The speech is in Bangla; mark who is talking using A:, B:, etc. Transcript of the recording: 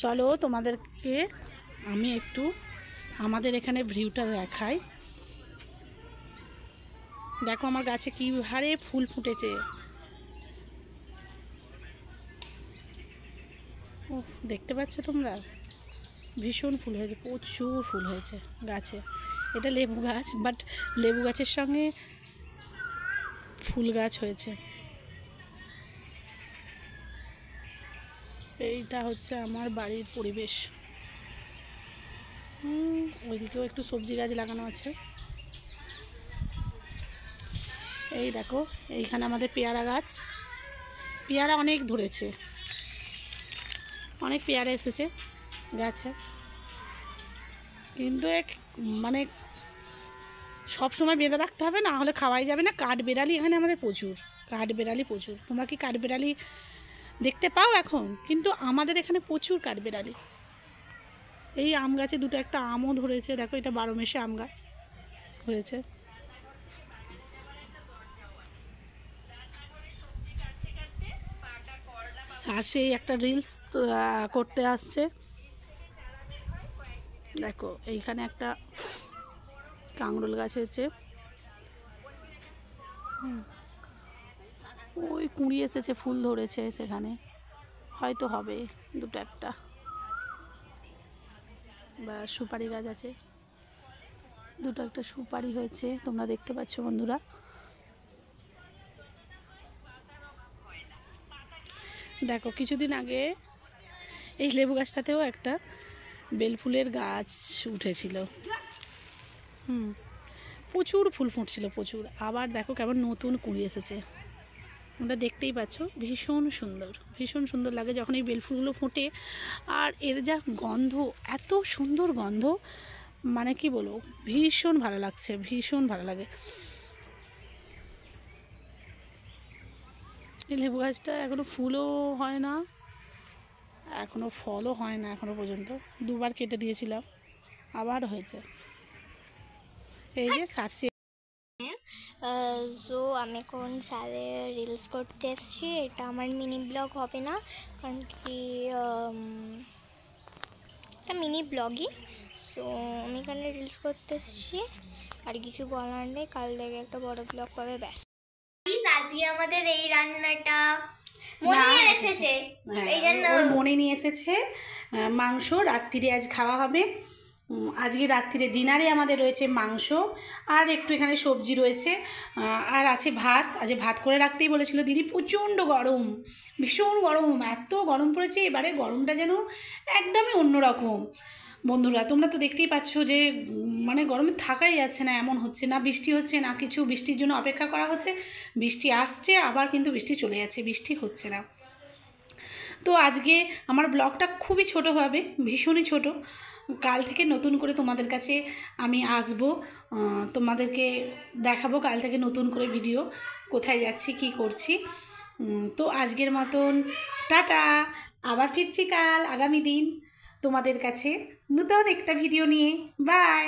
A: চলো তোমাদেরকে আমি একটু আমাদের এখানে ভিউটা দেখাই। দেখো আমার গাছে কি হারে ফুল ফুটেছে। ও দেখতে পাচ্ছ তোমরা, ভীষণ ফুল হয়েছে, প্রচুর ফুল হয়েছে গাছে। এটা লেবু গাছ, বাট লেবু গাছের সঙ্গে ফুল গাছ হয়েছে। এইটা হচ্ছে আমার বাড়ির পরিবেশ। ওইদিকেও একটু সবজি গাছ লাগানো আছে। এই দেখো এইখানে আমাদের পেয়ারা গাছ, পেয়ারা অনেক ধরেছে, অনেক পেয়ারা এসেছে গাছে। কিন্তু মানে সব সময় বেঁধে রাখতে হবে, না হলে খাওয়াই যাবে না। কাঠবেড়ালি এখানে আমাদের প্রচুর, কাঠবেড়ালি প্রচুর। তোমরা কি কাঠবেড়ালি দেখতে পাও এখন? কিন্তু আমাদের এখানে প্রচুর কাঠবেড়ালি। এই আম গাছে দুটো একটা আমও ধরেছে, দেখো এটা 12 মাসে আম গাছ হয়েছে। শাসে একটা রিলস করতে আসছে। দেখো এইখানে একটা কাঁকরোল গাছ হয়েছে, ওই কুঁড়ি এসেছে, ফুল ধরেছে সেখানে, হয়তো হবে দুটো একটা। বা সুপারি গাছ আছে, দুটো একটা সুপারি হয়েছে, তোমরা দেখতে পাচ্ছ বন্ধুরা। দেখো কিছুদিন আগে এই লেবু গাছটাতেও একটা বেলফুলের গাছ উঠেছিল। প্রচুর ফুল ফুটছিল, প্রচুর। আবার দেখো কেমন নতুন কুঁড়ি এসেছে, তোমরা দেখতেই পাচ্ছ। ভীষণ সুন্দর, ভীষণ সুন্দর লাগে যখন এই বেলফুলগুলো ফোটে। আর এর যা গন্ধ, এত সুন্দর গন্ধ, মানে কি বলবো, ভীষণ ভালো লাগছে, ভীষণ ভালো লাগে। এই লেবু গাছটা এখনও ফুলও হয় না, এখনও ফলও হয় না এখনও পর্যন্ত। দুবার কেটে দিয়েছিলাম, আবার হয়েছে। এই যে সারসি।
B: তো আমি এখন সালে রিলস করতে এসেছি। এটা আমার মিনি ব্লগ হবে না, কারণ কি এটা মিনি ব্লগই। সো আমি এখানে রিলস করতে এসেছি, আর কিছু বলার নেই। কাল থেকে একটা বড় ব্লগ পাবে, ব্যাস। আজকে আমাদের এই রান্নাটা মনে এসেছে, এই জন্য
A: মনে নিয়ে এসেছে মাংস। রাত্রিরে আজ খাওয়া হবে। আজকে রাত্রিরে ডিনারে আমাদের রয়েছে মাংস, আর একটু এখানে সবজি রয়েছে, আর আছে ভাত। আজ ভাত করে রাখতেই বলেছিল দিদি। প্রচণ্ড গরম, ভীষণ গরম, এত গরম পড়েছে এবারে। গরমটা যেন একদমই অন্যরকম। বন্ধুরা তোমরা তো দেখতেই পাচ্ছ যে মানে গরমে থাকাই যাচ্ছে না, এমন হচ্ছে। না বৃষ্টি হচ্ছে না কিছু, বৃষ্টির জন্য অপেক্ষা করা হচ্ছে, বৃষ্টি আসছে আবার কিন্তু বৃষ্টি চলে যাচ্ছে, বৃষ্টি হচ্ছে না। তো আজকে আমার ব্লগটা খুবই ছোট হবে, ভীষণই ছোট। কাল থেকে নতুন করে তোমাদের কাছে আমি আসব, তোমাদেরকে দেখাবো কাল থেকে নতুন করে ভিডিও, কোথায় যাচ্ছি কি করছি। তো আজকের মতন টাটা, আবার ফিরছি কাল আগামী দিন তোমাদের কাছে নতুন একটা ভিডিও নিয়ে। বাই।